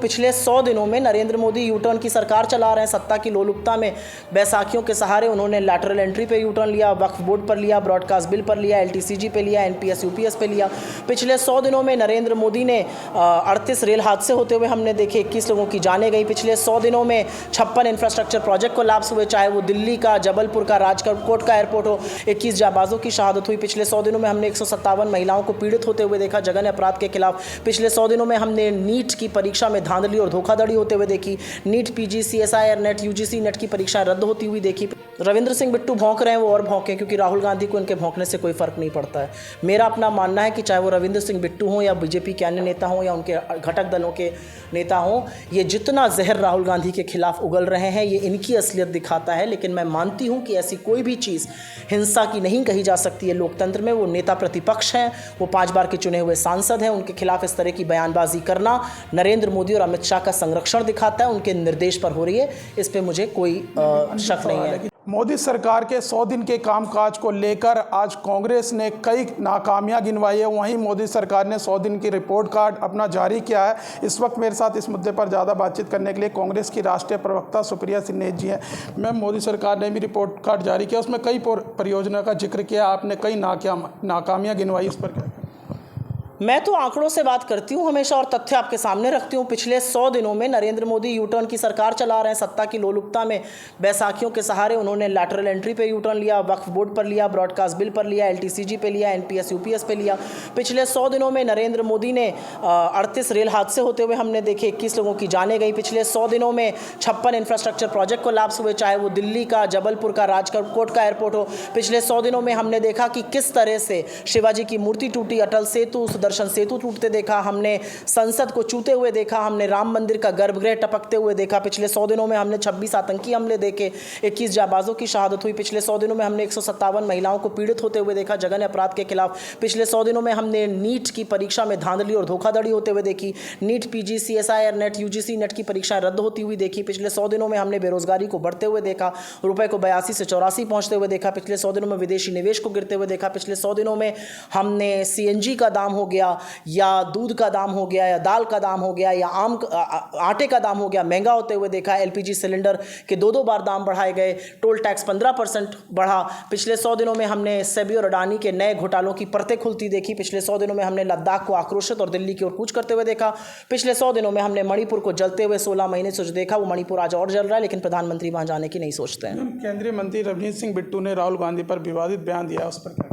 पिछले 100 दिनों में नरेंद्र मोदी यू टर्न की सरकार चला रहे हैं। सत्ता की लोलुपता में बैसाखियों के सहारे उन्होंने लैटरल एंट्री पे यू टर्न लिया, वक्फ बोर्ड पर लिया, ब्रॉडकास्ट बिल पर लिया, LTCG पे लिया, NPS UPS पे लिया। पिछले 100 दिनों में नरेंद्र मोदी ने 38 रेल हादसे होते हुए हमने देखे, 21 लोगों की जानें गई। पिछले 100 दिनों में 56 इंफ्रास्ट्रक्चर प्रोजेक्ट कोलैप्स हुए, चाहे वो दिल्ली का, जबलपुर का, राजकोट का एयरपोर्ट हो। 21 जाबाजों की शहादत हुई। पिछले 100 दिनों में हमने 157 महिलाओं को पीड़ित होते हुए देखा जघन्य अपराध के खिलाफ। पिछले 100 दिनों में हमने नीट की परीक्षा में धांधली और धोखाधड़ी होते हुए देखी। NEET, PG, CSIR, NET, UGC NET की परीक्षाएं रद्द होती हुई देखी। रविंद्र सिंह बिट्टू भौंक रहे हैं, वो और भौंके, क्योंकि राहुल गांधी को इनके भौंकने से कोई फर्क नहीं पड़ता है। मेरा अपना मानना है कि चाहे वो रविंद्र सिंह बिट्टू हों या BJP के अन्य नेता हों या उनके घटक दलों के नेता हों, ये जितना जहर राहुल गांधी के खिलाफ उगल रहे हैं ये इनकी असलियत दिखाता है। लेकिन मैं मानती हूं कि ऐसी कोई भी चीज़ हिंसा की नहीं कही जा सकती है लोकतंत्र में। वो नेता प्रतिपक्ष हैं, वो 5 बार के चुने हुए सांसद हैं, उनके खिलाफ इस तरह की बयानबाजी करना नरेंद्र मोदी और अमित शाह का संरक्षण दिखाता है, उनके निर्देश पर हो रही है। इस पर मुझे कोई शक नहीं है। मोदी सरकार के 100 दिन के कामकाज को लेकर आज कांग्रेस ने कई नाकामियां गिनवाई है। वहीं मोदी सरकार ने 100 दिन की रिपोर्ट कार्ड अपना जारी किया है। इस वक्त मेरे साथ इस मुद्दे पर ज़्यादा बातचीत करने के लिए कांग्रेस की राष्ट्रीय प्रवक्ता सुप्रिया सिन्नेत जी हैं। मैम, मोदी सरकार ने भी रिपोर्ट कार्ड जारी किया, उसमें कई परियोजना का जिक्र किया, आपने कई नाकामियाँ गिनवाई, उस पर क्या? मैं तो आंकड़ों से बात करती हूँ हमेशा और तथ्य आपके सामने रखती हूँ। पिछले 100 दिनों में नरेंद्र मोदी यू टर्न की सरकार चला रहे हैं। सत्ता की लोलुपता में बैसाखियों के सहारे उन्होंने लैटरल एंट्री पे यू टर्न लिया, वक्फ बोर्ड पर लिया, ब्रॉडकास्ट बिल पर लिया, LTCG पे लिया, NPS UPS पे लिया। पिछले 100 दिनों में नरेंद्र मोदी ने 38 रेल हादसे होते हुए हमने देखे, 21 लोगों की जानें गई। पिछले 100 दिनों में 56 इंफ्रास्ट्रक्चर प्रोजेक्ट कोलैप्स हुए, चाहे वो दिल्ली का, जबलपुर का, राजकोट का एयरपोर्ट हो। पिछले 100 दिनों में हमने देखा कि किस तरह से शिवाजी की मूर्ति टूटी, अटल सेतु, सुदर्शन सेतु टूटते देखा, हमने संसद को चूते हुए देखा, हमने राम मंदिर का गर्भगृह टपकते हुए देखा। पिछले 100 दिनों में हमने 26 आतंकी हमले देखे, 21 जाबाजों की शहादत हुई। पिछले 100 दिनों में हमने 157 महिलाओं को पीड़ित होते हुए देखा जघन्य अपराध के खिलाफ। पिछले 100 दिनों में हमने नीट की परीक्षा में धांधली और धोखाधड़ी होते हुए देखी। NEET, PG, CSIR, NET, UGC NET की परीक्षाएं रद्द होती हुई देखी। पिछले 100 दिनों में हमने बेरोजगारी को बढ़ते हुए देखा, रुपए को 82 से 84 पहुंचते हुए देखा। पिछले 100 दिनों में विदेशी निवेश को गिरते हुए देखा। पिछले 100 दिनों में हमने CNG का दाम हो गया या दूध का दाम हो गया या दाल का दाम हो गया या आटे का दाम हो गया महंगा होते हुए देखा। LPG सिलेंडर के 2 बार दाम बढ़ाए गए। टोल टैक्स 15% बढ़ा। पिछले 100 दिनों में हमने सेबी और अडानी के नए घोटालों की परतें खुलती देखी। पिछले 100 दिनों में हमने लद्दाख को आक्रोशित और दिल्ली की ओर कूच करते हुए देखा। पिछले 100 दिनों में हमने मणिपुर को जलते हुए 16 महीने से जो देखा, वो मणिपुर आज और जल रहा है, लेकिन प्रधानमंत्री वहां जाने की नहीं सोचते हैं। केंद्रीय मंत्री रविंद्र सिंह बिट्टू ने राहुल गांधी पर विवादित बयान दिया, उस पर क्या?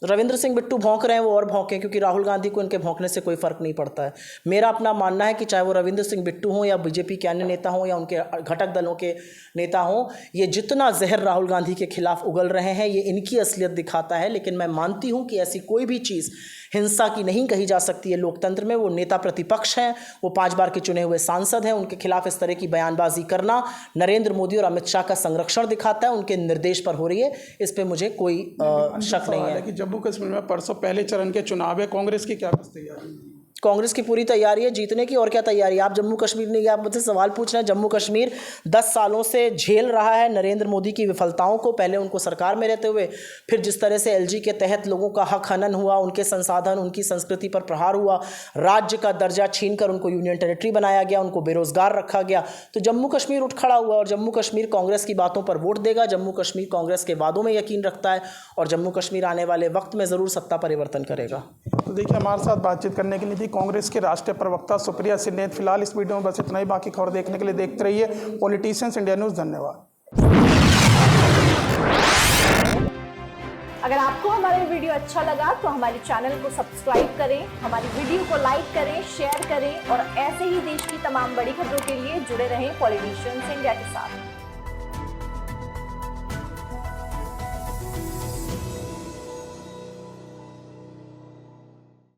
रविंद्र सिंह बिट्टू भौंक रहे हैं, वो और भौंके, क्योंकि राहुल गांधी को इनके भौंकने से कोई फर्क नहीं पड़ता है। मेरा अपना मानना है कि चाहे वो रविंद्र सिंह बिट्टू हों या BJP के अन्य नेता हों या उनके घटक दलों के नेता हों, ये जितना जहर राहुल गांधी के खिलाफ उगल रहे हैं ये इनकी असलियत दिखाता है। लेकिन मैं मानती हूँ कि ऐसी कोई भी चीज़ हिंसा की नहीं कही जा सकती है लोकतंत्र में। वो नेता प्रतिपक्ष हैं, वो 5 बार के चुने हुए सांसद हैं, उनके खिलाफ इस तरह की बयानबाजी करना नरेंद्र मोदी और अमित शाह का संरक्षण दिखाता है, उनके निर्देश पर हो रही है। इस पर मुझे कोई शक नहीं है। कि जम्मू कश्मीर में परसों पहले चरण के चुनाव है, कांग्रेस की क्या तैयारी? कांग्रेस की पूरी तैयारी है जीतने की, और क्या तैयारी है। आप जम्मू कश्मीर नहीं गए, आप मुझसे सवाल पूछ रहे हैं। जम्मू कश्मीर 10 सालों से झेल रहा है नरेंद्र मोदी की विफलताओं को। पहले उनको सरकार में रहते हुए, फिर जिस तरह से LG के तहत लोगों का हक हनन हुआ, उनके संसाधन, उनकी संस्कृति पर प्रहार हुआ, राज्य का दर्जा छीनकर उनको यूनियन टेरिटरी बनाया गया, उनको बेरोजगार रखा गया, तो जम्मू कश्मीर उठ खड़ा हुआ। और जम्मू कश्मीर कांग्रेस की बातों पर वोट देगा। जम्मू कश्मीर कांग्रेस के वादों में यकीन रखता है और जम्मू कश्मीर आने वाले वक्त में ज़रूर सत्ता परिवर्तन करेगा। तो देखिए, हमारे साथ बातचीत करने के लिए थी कांग्रेस के राष्ट्रीय प्रवक्ता सुप्रिया सिन्नेत। फिलहाल इस वीडियो में बस इतना ही। बाकी खबर देखने के लिए देखते रहिए पॉलिटिशियंस इंडिया न्यूज़। धन्यवाद। अगर आपको हमारा वीडियो अच्छा लगा तो हमारे चैनल को सब्सक्राइब करें, हमारी वीडियो को लाइक करें, शेयर करें और ऐसे ही देश की तमाम बड़ी खबरों के लिए जुड़े रहें पॉलिटिशियंस इंडिया के साथ।